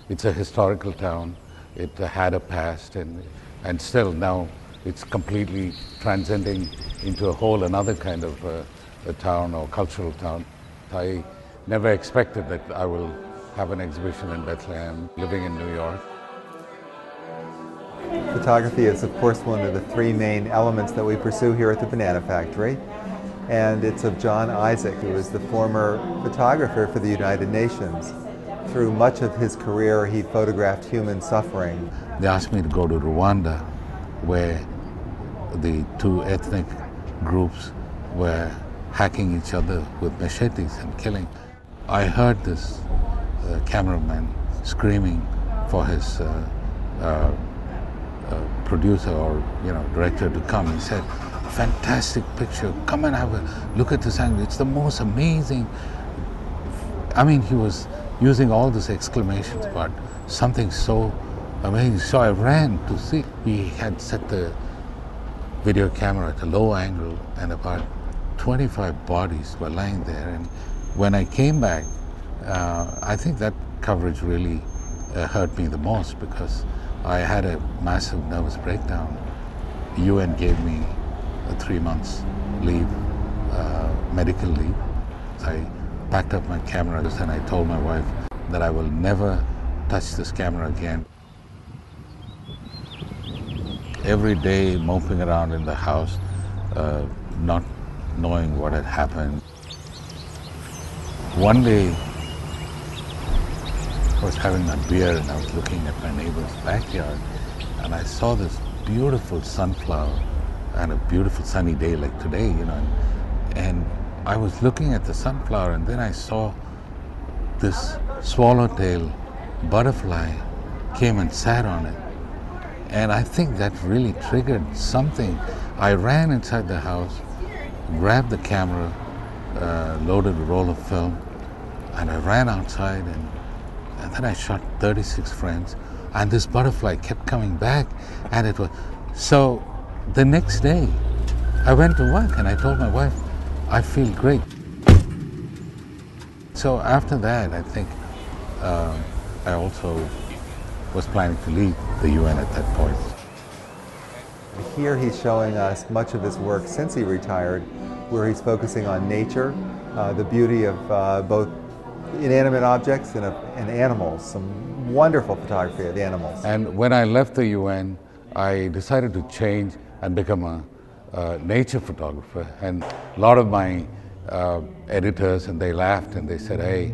It's a historical town. It had a past, and still now it's completely transcending into a whole another kind of a town or cultural town. I never expected that I will have an exhibition in Bethlehem, living in New York. Photography is, of course, one of the three main elements that we pursue here at the Banana Factory. And it's of John Isaac, who is the former photographer for the United Nations. Through much of his career, he photographed human suffering. They asked me to go to Rwanda, where the two ethnic groups were hacking each other with machetes and killing. I heard this cameraman screaming for his producer or director to come. He said, "Fantastic picture, come and have a look at this angle, it's the most amazing." I mean, he was using all these exclamations about something so amazing. So I ran to see. He had set the video camera at a low angle, and about 25 bodies were lying there. And when I came back, I think that coverage really hurt me the most, because I had a massive nervous breakdown. The UN gave me 3 months leave, medical leave. I packed up my cameras and I told my wife that I will never touch this camera again. Every day moping around in the house, not knowing what had happened. One day I was having my beer and I was looking at my neighbor's backyard, and I saw this beautiful sunflower and a beautiful sunny day like today, and I was looking at the sunflower, and then I saw this swallowtail butterfly came and sat on it. And I think that really triggered something. I ran inside the house, grabbed the camera, loaded a roll of film, and I ran outside, and then I shot 36 frames, and this butterfly kept coming back, and it was... So the next day, I went to work and I told my wife, I feel great. So after that, I think I also was planning to leave the UN at that point. Here he's showing us much of his work since he retired, where he's focusing on nature, the beauty of both inanimate objects and animals, some wonderful photography of animals. And when I left the UN, I decided to change and become a nature photographer. And a lot of my editors, and they laughed and they said, "Hey,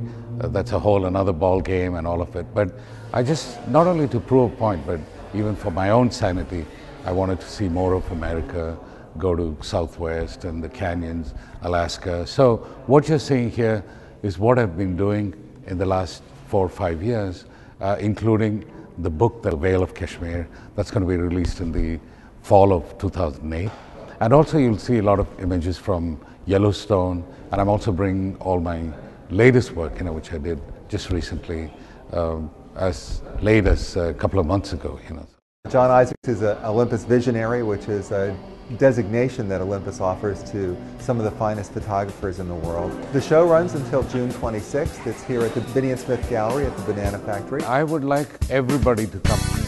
that's a whole another ball game," and all of it. But I just, not only to prove a point, but even for my own sanity, I wanted to see more of America, go to Southwest and the canyons, Alaska. So what you're seeing here is what I've been doing in the last 4 or 5 years, including the book, The Vale of Kashmir, that's going to be released in the fall of 2008. And also you'll see a lot of images from Yellowstone, and I'm also bringing all my latest work, which I did just recently, as late as a couple of months ago. John Isaac is an Olympus visionary, which is a designation that Olympus offers to some of the finest photographers in the world. The show runs until June 26th. It's here at the Binney & Smith Gallery at the Banana Factory. I would like everybody to come.